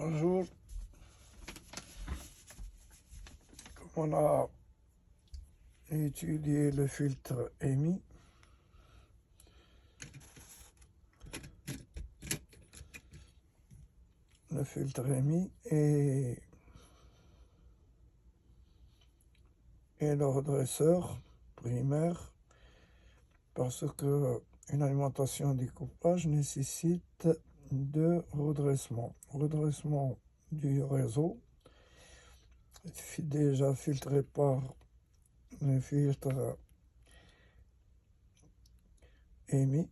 Bonjour, on a étudié le filtre EMI. Le filtre EMI et le redresseur primaire, parce que une alimentation découpage nécessite de redressement du réseau, déjà filtré par le filtre EMI,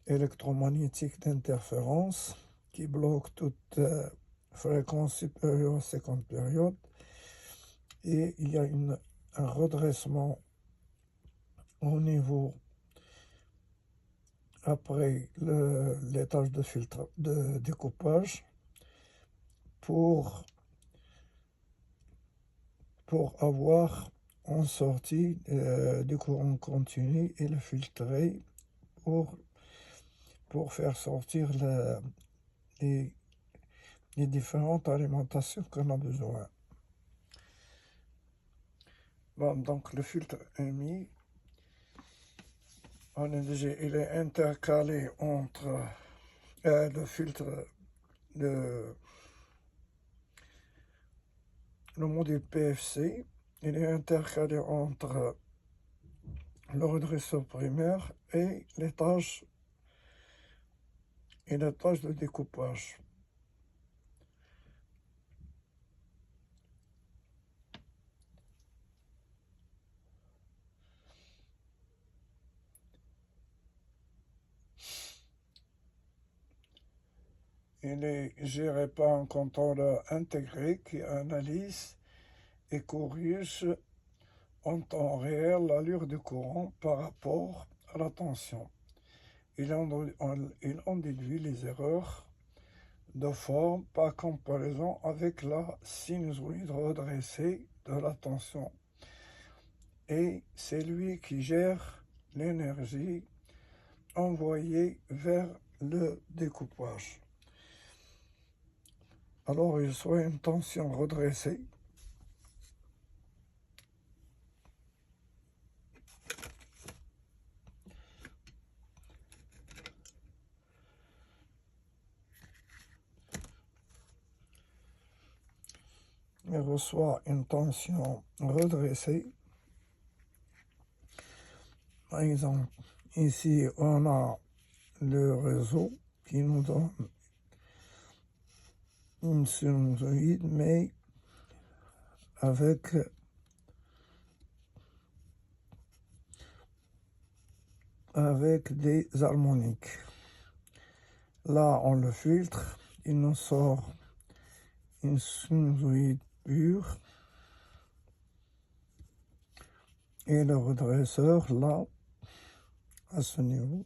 électromagnétique d'interférence, qui bloque toute fréquence supérieure à 50 périodes, et il y a un redressement au niveau après l'étage de filtre de découpage pour avoir en sortie du courant continu et le filtrer pour faire sortir les différentes alimentations qu'on a besoin. Bon, donc le filtre EMI, on a déjà, il est intercalé entre le filtre le module PFC, il est intercalé entre le redresseur primaire et l'étage de découpage. Il est géré par un contrôleur intégré qui analyse et corrige en temps réel l'allure du courant par rapport à la tension. Il en déduit les erreurs de forme par comparaison avec la sinusoïde redressée de la tension. Et c'est lui qui gère l'énergie envoyée vers le découpage. Alors il soit une tension redressée, il reçoit une tension redressée. Par exemple, ici on a le réseau qui nous donne une sinusoïde, mais avec des harmoniques. Là, on le filtre, il nous sort une sinusoïde pure. Et le redresseur, là, à ce niveau.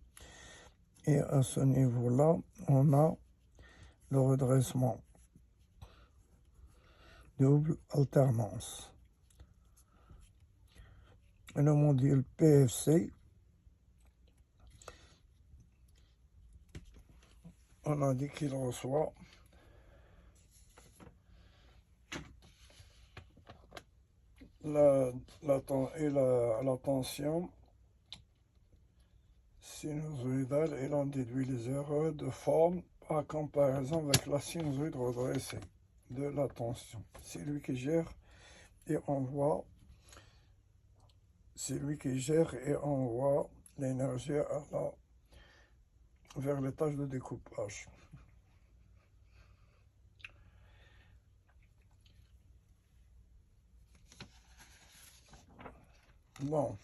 Et à ce niveau-là, on a le redressement double alternance. Et le module PFC, on a dit qu'il reçoit la tension sinusoïdale, et l'on déduit les erreurs de forme par comparaison avec la sinusoïde redressée de la tension. C'est lui qui gère et envoie l'énergie vers l'étage de découpage. Bon,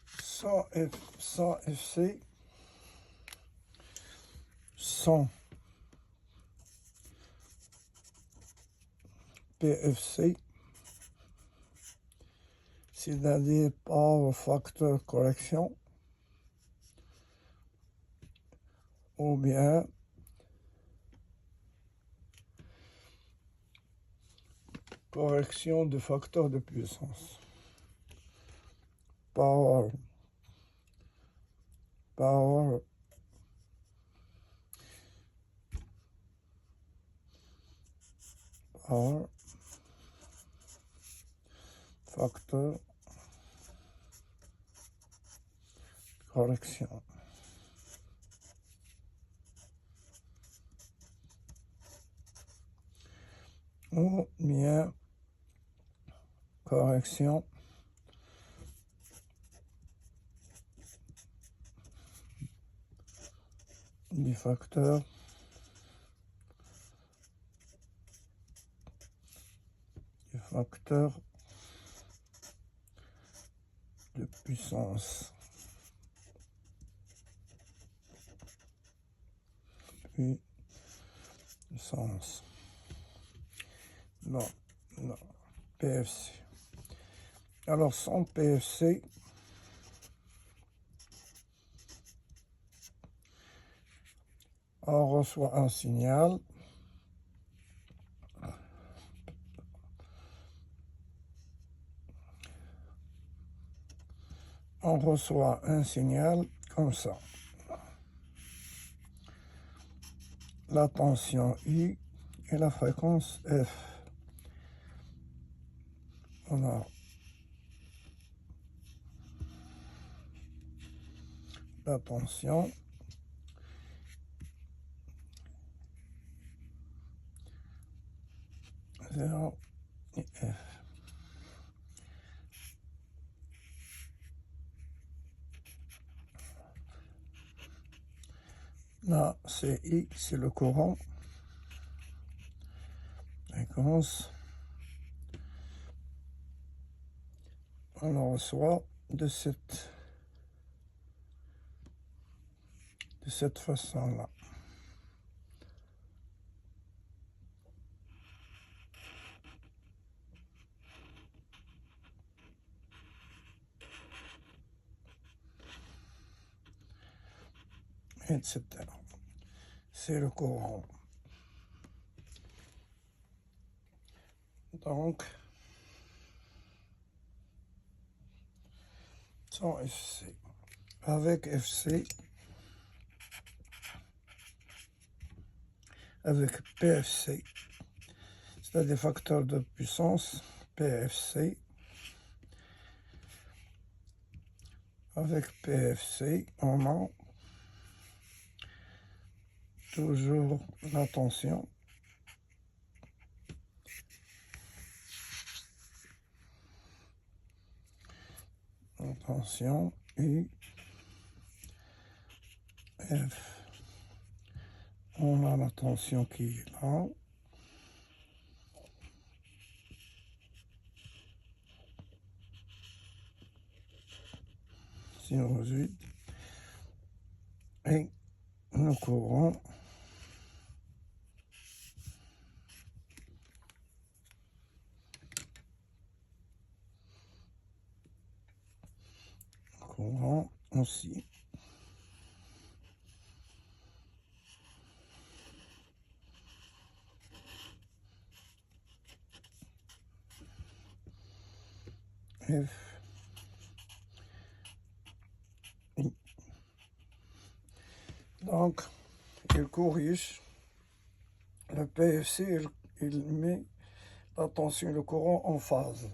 sans FC, sans PFC, c'est-à-dire par facteur correction, ou bien correction de facteur de puissance. Power R, facteur correction. Ou bien correction du facteur de puissance. Puissance. Non, PFC. Alors, sans PFC, on reçoit un signal. On reçoit un signal comme ça. La tension I et la fréquence F. On a la tension R et F. Là, c'est I, c'est le courant. Fréquence. On le reçoit de cette façon-là. Etc. C'est le courant. Donc, sans FC. Avec FC, avec PFC, c'est-à-dire facteur de puissance, PFC. Avec PFC, on a toujours la tension. Tension I, F. On a la tension qui est là. Sinusoïde. Et le courant aussi. F. I. Donc, il corrige le PFC, il met la tension et le courant en phase.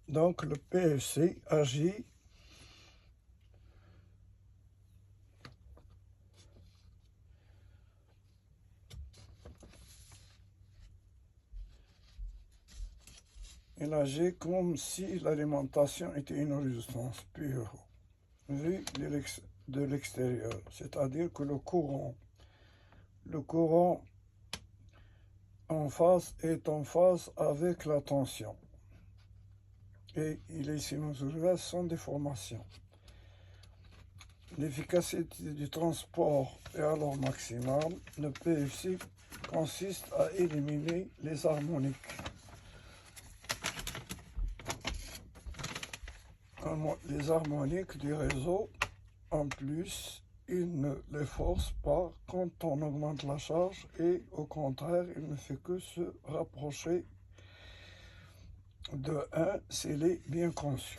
Donc, le PFC agit comme si l'alimentation était une résistance pure, vue de l'extérieur. C'est-à-dire que le courant en face est en phase avec la tension. Et il est sinusoïdal sans déformation. L'efficacité du transport est alors maximale. Le PFC consiste à éliminer les harmoniques. Les harmoniques du réseau, en plus, il ne les force pas quand on augmente la charge et au contraire, il ne fait que se rapprocher de 1 s'il est bien conçu.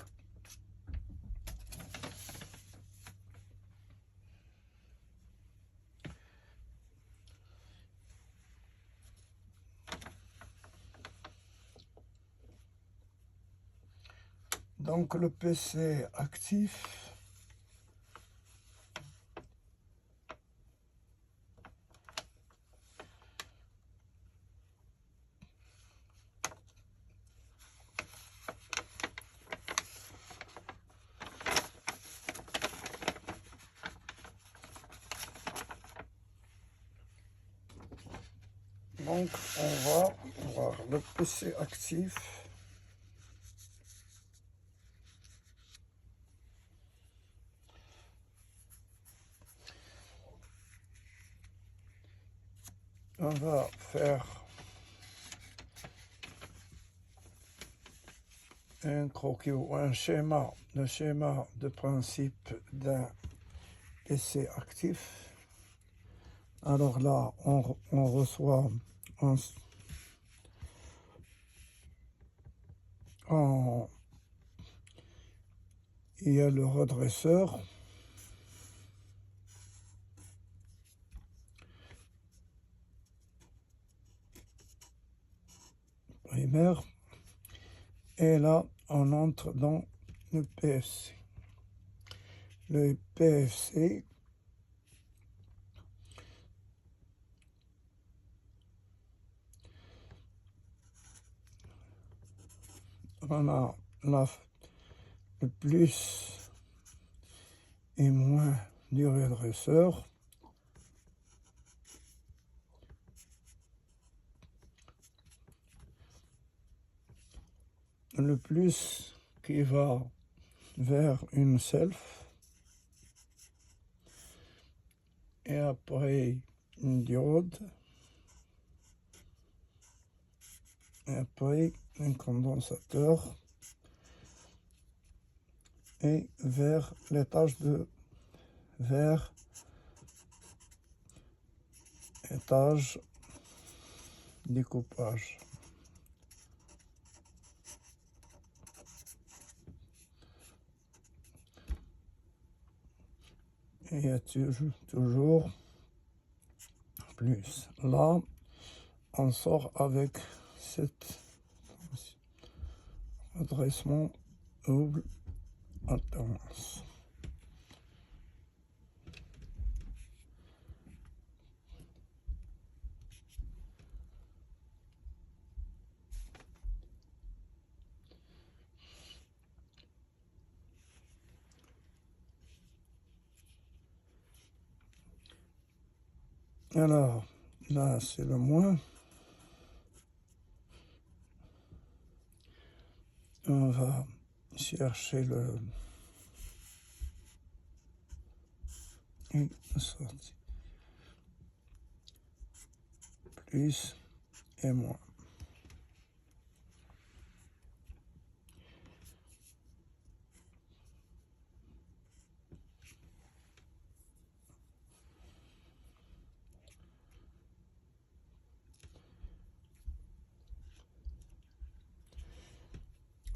Donc le PC actif. Donc on va voir le PC actif. On va faire un croquis ou un schéma, le schéma de principe d'un PC actif. Alors là, on reçoit il y a le redresseur. Primaire. Et là, on entre dans le PFC. Le PFC, on a le plus et moins du redresseur. Le plus qui va vers une self. Et après une diode. Et après un condensateur. Et vers l'étage de vers étage découpage. Et il y a toujours plus. Là, on sort avec cet redressement double alternance. Alors, là, c'est le moins. On va chercher le une sortie. Plus et moins.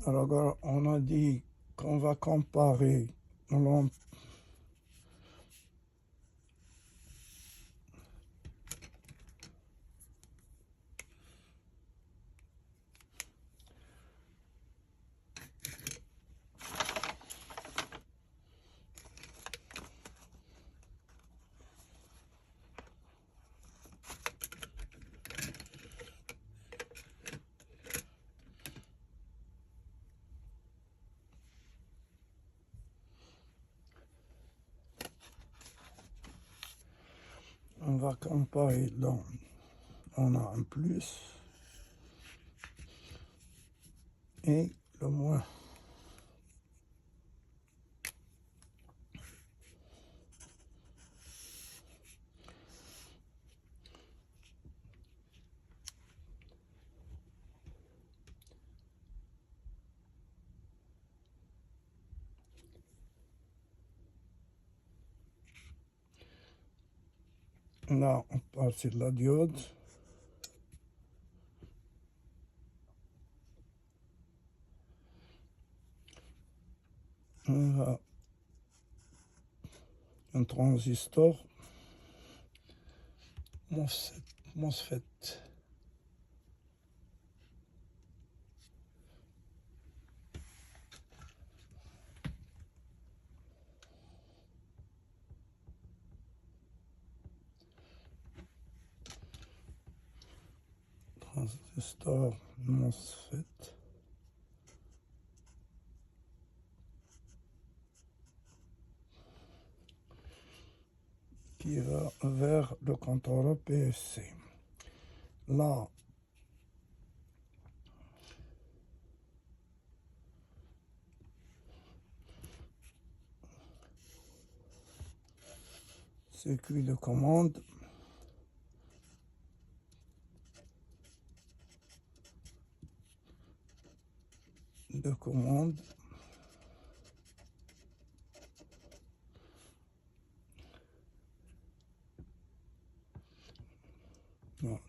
Alors, on a dit qu'on va comparer l'ample. On va comparer, donc on a un plus et le moins. Là, on passe de la diode. On va un transistor. MOSFET. transistor MOSFET qui va vers le contrôleur PFC. Là, circuit de commande. Non,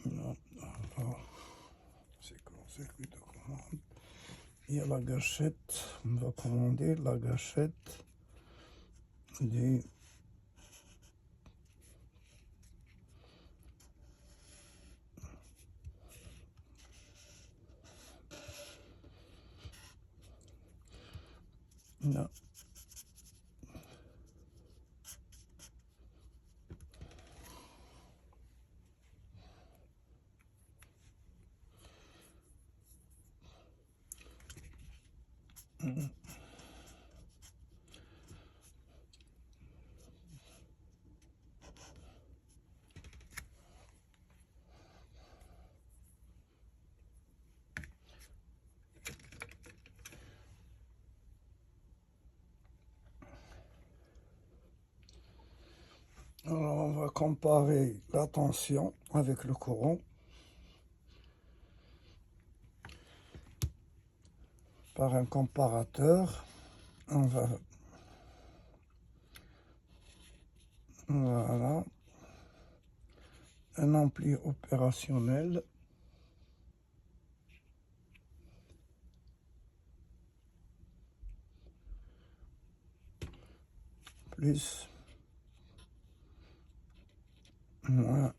non, alors, c'est comme circuit de commande. Il y a la gâchette, on va commander la gâchette du non. Alors on va comparer la tension avec le courant par un comparateur. Voilà, un ampli opérationnel. Plus, moins.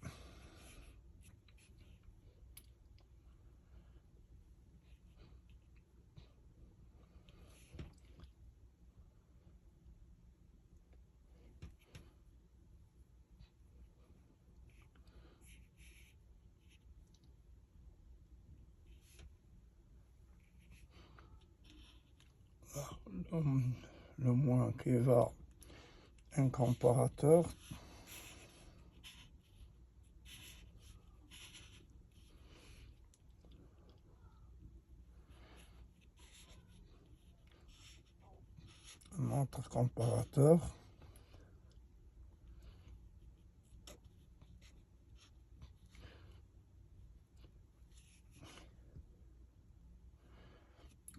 Le moins qui va un comparateur. Un autre comparateur.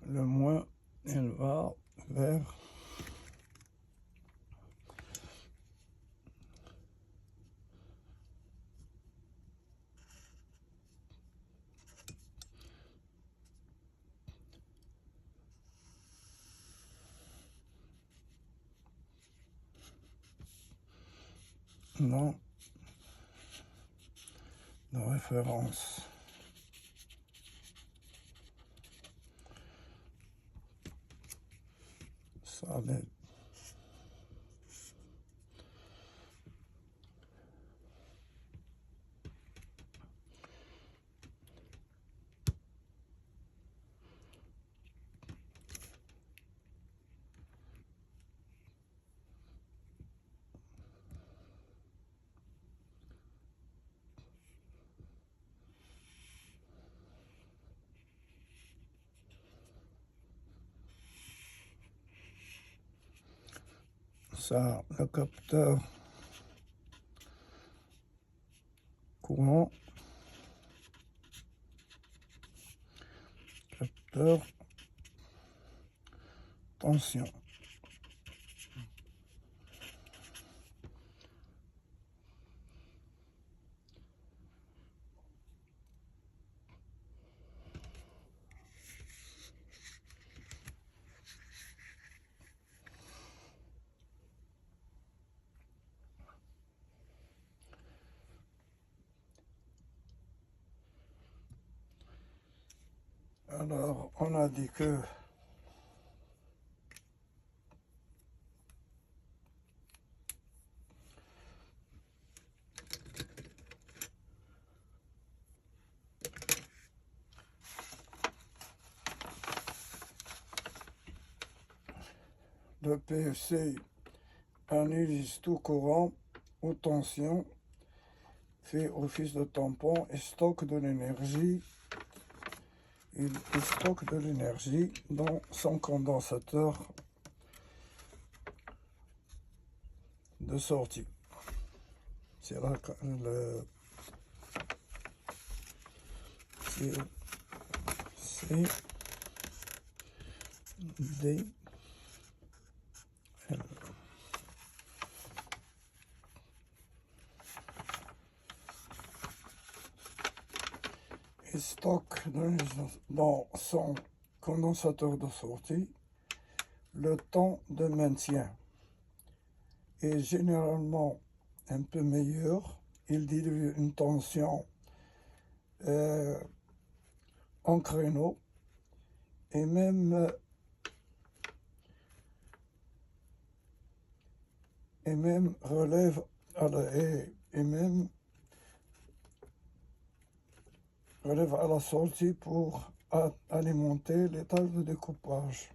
Le moins, il va vers non de référence. Ça l'est. Ça, le capteur courant, capteur tension. Alors, on a dit que le PFC analyse tout courant ou tension, fait office de tampon et stocke de l'énergie. Il stocke de l'énergie dans son condensateur de sortie. C'est là le C D L. Il stocke dans son condensateur de sortie le temps de maintien est généralement un peu meilleur. Il dilue une tension en créneau et même relève à la sortie pour alimenter les tâches de découpage.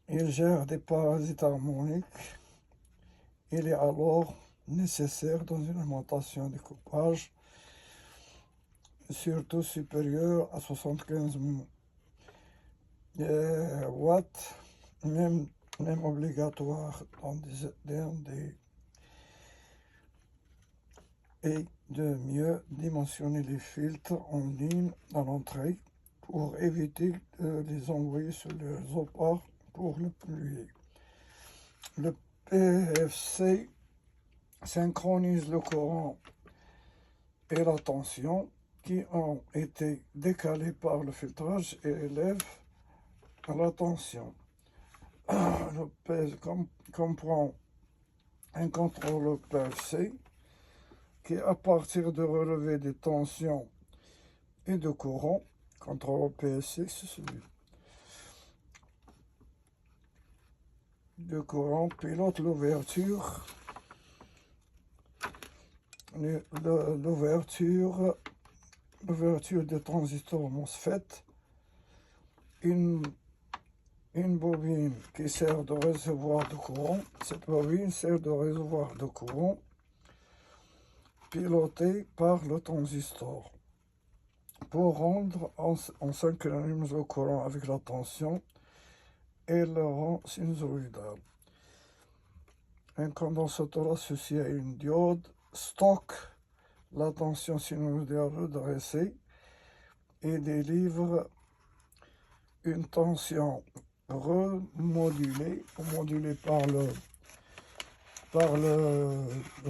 Il gère des parasites harmoniques. Il est alors nécessaire dans une alimentation de découpage surtout supérieure à 75 watts, même obligatoire et de mieux dimensionner les filtres en ligne à l'entrée pour éviter de les envoyer sur les haut-parleurs pour le polluer. Le PFC synchronise le courant et la tension qui ont été décalés par le filtrage et élève la tension. Le PFC comprend un contrôleur PFC qui, à partir de relevés des tensions et de courant, contrôleur PFC, c'est celui de courant, pilote l'ouverture des transistors MOSFET, une bobine qui sert de réservoir de courant. Cette bobine sert de réservoir de courant piloté par le transistor pour rendre en synchronise le courant avec la tension et le rang sinusoïdal. Un condensateur associé à une diode stocke la tension sinusoïdale redressée et délivre une tension remodulée ou modulée par le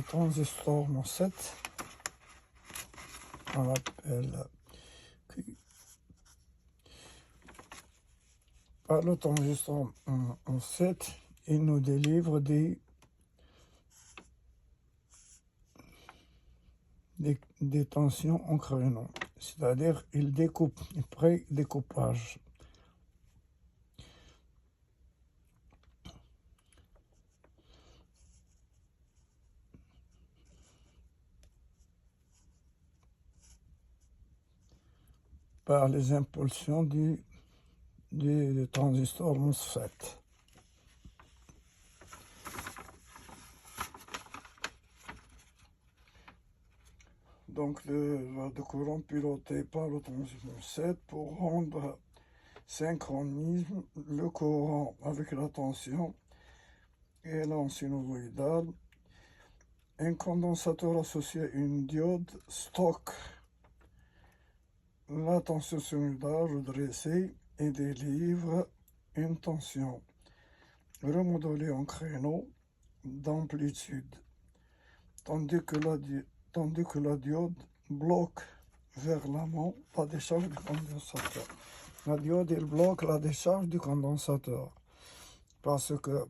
transistor MOSFET. On l'appelle par le transistor MOSFET. Il nous délivre des tensions en créneau, c'est-à-dire il découpe, pré-découpage. Par les impulsions du transistor MOSFET. Donc le courant piloté par le transistor MOSFET pour rendre synchronisme le courant avec la tension et la sinusoïdale. Un condensateur associé à une diode stocke la tension sinusoïdale redressée et délivre une tension remodulée en créneau d'amplitude, tandis que la diode bloque vers l'amont la décharge du condensateur. La diode, elle bloque la décharge du condensateur parce que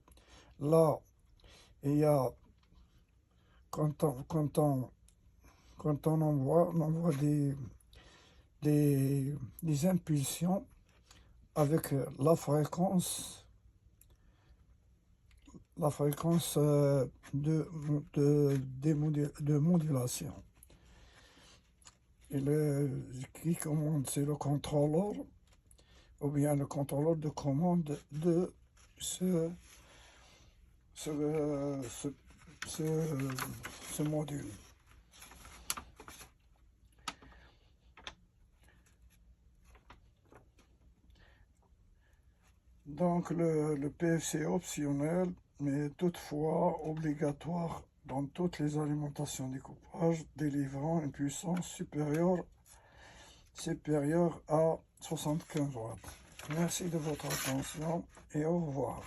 là, il y a quand on envoie des impulsions avec la fréquence de modulation. Et qui commande, c'est le contrôleur, ou bien le contrôleur de commande de ce ce module. Donc le PFC est optionnel, mais toutefois obligatoire dans toutes les alimentations découpage, délivrant une puissance supérieure à 75 watts. Merci de votre attention et au revoir.